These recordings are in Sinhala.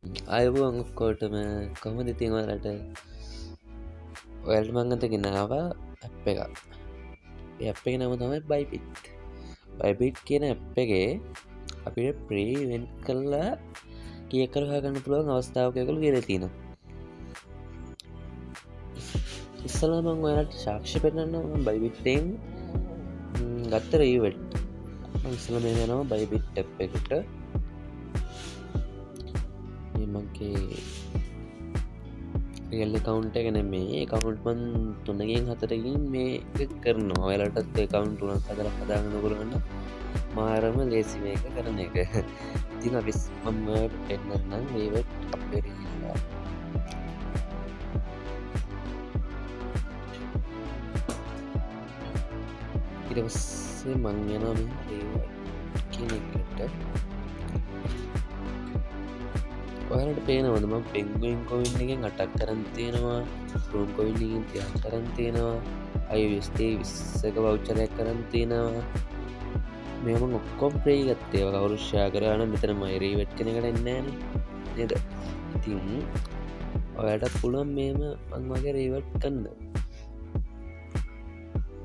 අයබුවන් ඔක්කෝටම කොහොමද ඉතින් ඔයාලට ඔයාලට මං අත ගෙනාව ඇප් එකක්. ඒ ඇප් එකේ නම තමයි බයිබිට් කියන ඇප් එකේ අපිට ප්‍රී ඉවෙන්ට් කරලා කීයක් කර හොයාගන්න පුළුවන් අවස්ථාවක් එකලු කියලා තියෙනවා. ඉස්සෙල්ලා මම ඔයාලට සාක්ෂි පෙන්නන්නම් මම බයිබිට් එකෙන් ගත්ත ඊවෙන්ට්. මම ඉස්සෙල්ලා මේ යනවා බයිබිට් ඇප් එකට. මගේ රියල් account එක නෙමෙයි account මන් 3කින් 4කින් මේක කරනවා. ඔයාලටත් account 3ක් 4ක් හදාගන්න ඕගොල්ලන්ට මාරම ලේසි මේක කරන එක. ඉතින් අපි මම පෙන්නන්නම් මේවත් අපේ ගිහිල්ලා. ඊට පස්සේ මං යනවා මේ කියන එකට. ඔයාලට පේනවද මම පෙන්ගුයින් කොයින් එකෙන් අටක් කරන් තියෙනවා, රූම් කොයින් එකෙන් 30ක් කරන් තියෙනවා, iOS 20ක වවුචරයක් කරන් තියෙනවා. මේ මම ඔක්කොම ප්‍රේ ගත්තේ. ඒවා කවුරු ෂෙයා කරා නම් මෙතන මම රීවර්ට් කෙනෙක්ට එන්නේ නැහැ නේද? ඉතින් ඔයාලට පුළුවන් මේම මම වගේ රීවර්ට් කරන්න.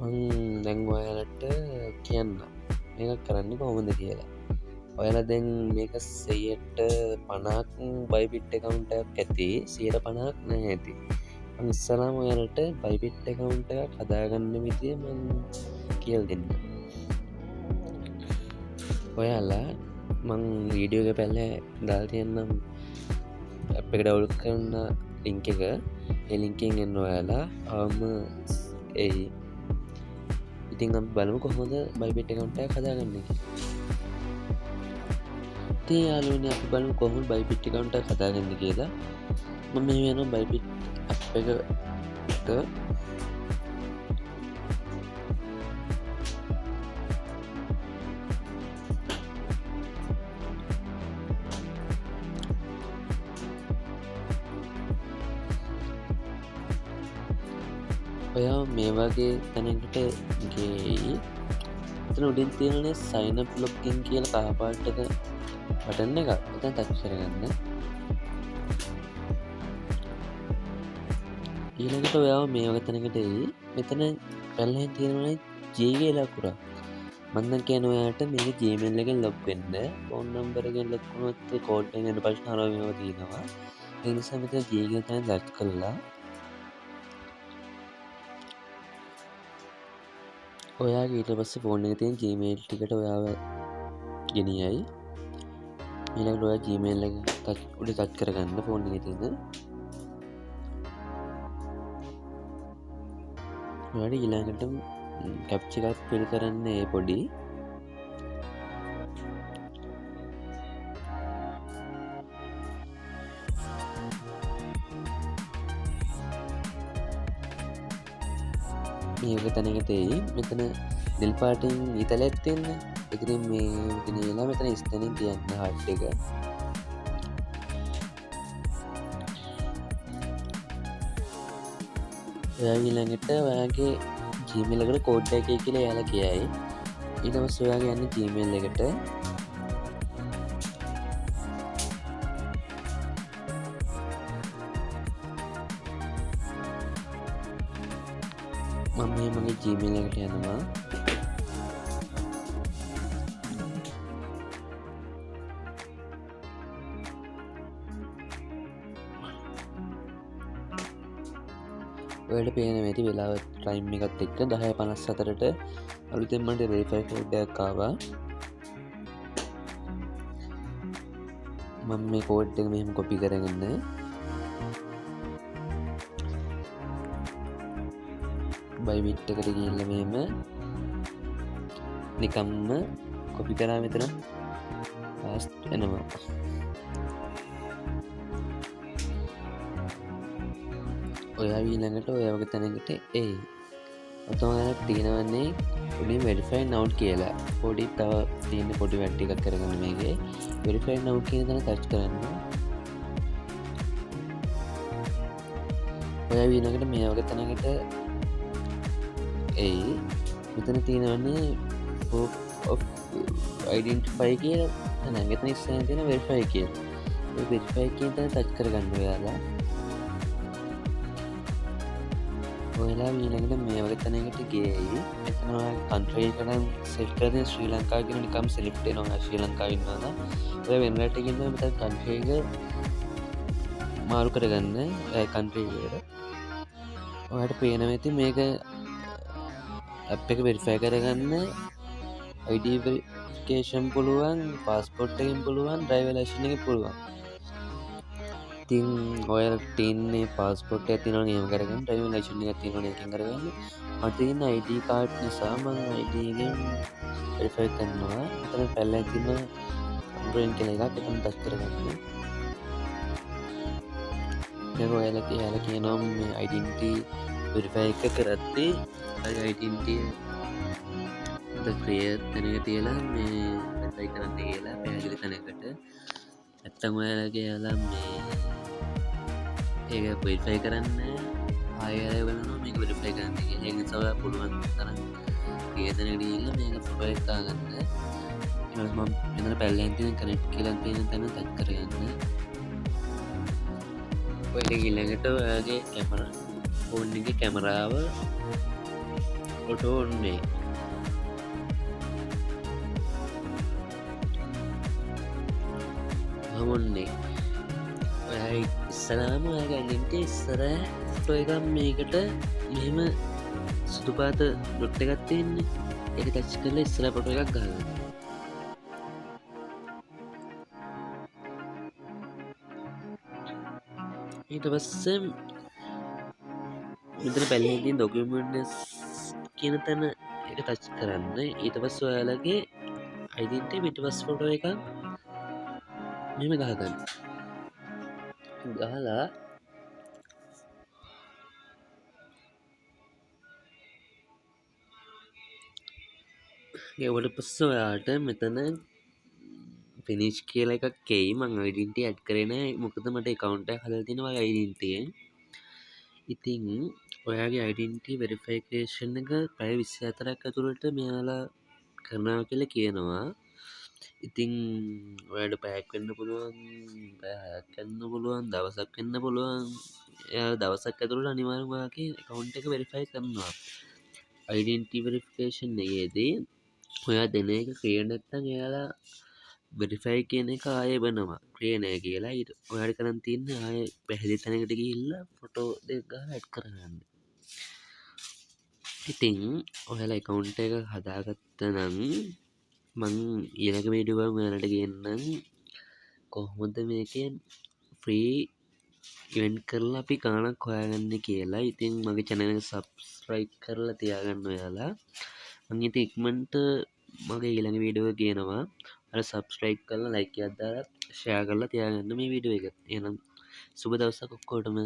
මම දැන් ඔයාලට කියන්න මේක කරන්නේ කොහොමද කියලා. ඔයාලා දැන් මේක 50ක් බයිබිට් account එකක් ඇති, 50ක් නැහැ ඇති. මම ඉස්සරහම ඔයාලට බයිබිට් account එකක් හදාගන්න විදිය මම කියලා දෙන්නම්. ඔයාලා මං වීඩියෝ එක පැල්ලේ දාලා තියන්නම් ඇප් එක ඩවුන්ලෝඩ් කරන ලින්ක් එක. ඒ ලින්ක් එකෙන් එන්න ඔයාලා එයි. ඉතින් අපි බලමු කොහොමද බයිබිට් account එකක් හදාගන්නේ කියලා. ඉතින් යාළුවනේ අපි බලමු කොහොමද බයිබිට් account එකක් හදාගන්නේ කියලා. මම මේ වෙනවා බයිබිට් ඇප් එකට. ඔයා මේ වගේ තැනකට ගේයි. එතන උඩින් තියෙනනේ sign up login කියලා කහ පාටක බටන් එක. එතන ටච් කරගන්න. ඊළඟට ඔයාව මේ වගේ තැනකට එයි. මෙතන පැල්ලෙන් තියෙනනේ Gmail අකුරක්. මම දැන් කියන ඔයාට මේක Gmail එකෙන් log වෙන්න. phone number එකෙන් log වුණොත් code එක එන්න ප්‍රශ්න අහනවා මේවා තියෙනවා. ඒ නිසා මෙතන Gmail තැන ටච් කරලා ඔයාගේ ඊට පස්සේ ෆෝන් එකේ තියෙන Gmail ටිකට ඔයාව ගෙනියයි. ඊළඟට ඔයා Gmail එක උඩ ටච් කරගන්න ෆෝන් එකේ තියෙන. ඔයාට ඊළඟට කැප්චර් එකක් ෆිල් කරන්න ඒ පොඩි. මේක තැනකට එයි. මෙතන නිල් පාටින් ඉතලයක් තියෙන. ඉතින් මේ ගෙනියලා මෙතන ස්තනින් තියන්න හાર્ට් එක. ඔයා ඊළඟට ඔයාගේ Gmail එකට කෝඩ් එකයි කියලා එයාලා කියයි. ඊට පස්සේ ඔයාගේ යන්නේ Gmail එකට. මම මේ මගේ Gmail එකට යනවා. ඔයාලට පේන මේටි වෙලාව ටයිම් එකත් එක්ක 10:54ට අලුතෙන් මට වෙරිෆයි කෝඩ් එකක් ආවා. මම මේ කෝඩ් එක මෙහෙම කොපි කරගෙන බයිබිට් එකට ගිහිල්ලා මෙහෙම නිකම්ම කොපි කරා මෙතන පාස්ට් එනවා. ඔයා ඊළඟට ඔය වගේ තැනකට එයි. ඔතනට තියෙනවන්නේ උඩින් verify now කියලා. පොඩි තව තියෙන පොඩි වැඩ ටිකක් කරගන්න මේකේ. verify now කියන තැන ටච් කරන්න. ඔයා ඊළඟට මේ වගේ තැනකට එයි. මෙතන තියෙනවන්නේ proof of identify කියලා. නැගිටින ඉස්සෙන් තියෙන verify කියලා. වෙරිෆයි කියන තැන ටච් කරගන්න ඔයාලා. ඔයාලා ඊළඟට මේ වගේ තැනකට ගියයි. මෙතන ඔයාලා කන්ට්‍රී එකට සෙට් කරගෙන ශ්‍රී ලංකාව කියන නිකම් සිලෙක්ට් වෙනවා. ශ්‍රී ලංකාවේ ඉන්නවා නම් ඔයා වෙන රටක ඉන්නවා මෙතන කන්ට්‍රී එක මාරු කරගන්න කන්ට්‍රී එකට. ඔයාලට පේනවා ඇති මේක ඇප් එක වෙරිෆයි කරගන්න ID වෙරිෆිකේෂන් පුළුවන්, පාස්පෝර්ට් එකෙන් පුළුවන්, ඩ්‍රයිවර් ලයිසන්ස් එකෙන් පුළුවන්. ඉතින් ඔයාලට තියෙන්නේ පාස්පෝර්ට් එක තියෙනවා නම් එහෙම කරගන්න, ඩ්‍රයිවිං ලයිසන්ස් එකක් තියෙනවා නම් ඒකෙන් කරගන්න. මට තියෙන ID කාඩ් නිසා මම ID එකෙන් වෙරිෆයි කරනවා. එතන පැල්ලෙන් තියෙන අම්බ්‍රේන් කියලා එකක් එතන ටච් කරගන්න. දැන් ඔයාලා කියනවා මේ identity වෙරිෆයි එක කරද්දී identity ක්‍රියේට් තැනක තියලා මේ වෙරිෆයි කරන්න කියලා පැහැදිලි තැනකට. නැත්තම් ඔයාලගේ යාලා මේ ඒක වෙරිෆයි කරන්න ආයෙ බලනවා මේක වෙරිෆයි කරන්න කියලා. ඒක නිසා ඔයා පුළුවන් තරම් ක්‍රියේට් තැනකට ගිහිල්ලා මේක ෆොටෝ එක දාගන්න. ඊළඟට මම මෙතන පැල්ලෙන් තියෙන කනෙක්ට් කියලා තියෙන තැන ටච් කරගන්න. ඔය ඊළඟට ඔයාගේ කැමරා ෆෝන් එකේ කැමරාව ෆොටෝ ඔන්නේ. ඔන්නේ ඔයා ඉස්සරහම ඔයාගේ ඇඟින්ට ඉස්සර ෆොටෝ එකක් මේකට මෙහෙම සුදු පාට ඩොට් එකක් තියෙන්නේ. ඒක ටච් කරලා ඉස්සර ෆොටෝ එකක් ගන්න. ඊට පස්සේ මෙතන පැලේ තියෙන ඩොකියුමන්ට්ස් කියන තැන ඒක ටච් කරන්න. ඊට පස්සේ ඔයාලගේ ඩෙන්ටිටි පිටපස් ෆොටෝ එකක් මෙහෙම ගහගන්න. ගහලා ඒවට පස්සේ ඔයාට මෙතන ෆිනිෂ් කියලා එකක් එයි. මම ඩෙන්ටිටි ඇඩ් කරේ නැහැ. මොකද මට account එක හදලා තියෙනවා ඩෙන්ටිටි එකෙන්. ඉතින් ඔයාගේ ඩෙන්ටිටි වෙරිෆිකේෂන් එක පැය 24ක් ඇතුළත මෙයාලා කරනවා කියලා කියනවා. ඉතින් ඔයාට පැයක් වෙන්න පුළුවන්, පැයක් වෙන්න පුළුවන්, දවසක් වෙන්න පුළුවන්. එයා දවසක් ඇතුළත අනිවාර්යෙන්ම ඔයාගේ account එක වෙරිෆයි කරනවා. ඩෙන්ටිටි වෙරිෆිකේෂන් එකේදී ඔයා දෙන එක ක්ලියර් නැත්නම් එයාලා වෙරිෆයි කියන එක ආයෙ වෙනවා. ක්ලියර් නැහැ කියලා. ඊට ඔයාට කරන් තියෙන්නේ ආයෙ පැහැදිලි තැනකට ගිහිල්ලා ෆොටෝ දෙක ගහලා ඇඩ් කරගන්න. ඉතින් ඔයාලා account එක හදාගත්තා නම් මං ඊළඟ වීඩියෝ එකෙන් ඔයාලට කියන්නම් කොහොමද මේකෙන් ෆ්‍රී ඉවෙන්ට් කරලා අපි ගාණක් හොයාගන්නේ කියලා. ඉතින් මගේ channel එක subscribe කරලා තියාගන්න ඔයාලා. මං ඉතින් ඉක්මනට මගේ ඊළඟ වීඩියෝ එක කියනවා. අර subscribe කරලා like එකක් දාලා share කරලා තියාගන්න මේ වීඩියෝ එක. එහෙනම් සුබ දවසක් ඔක්කොටම.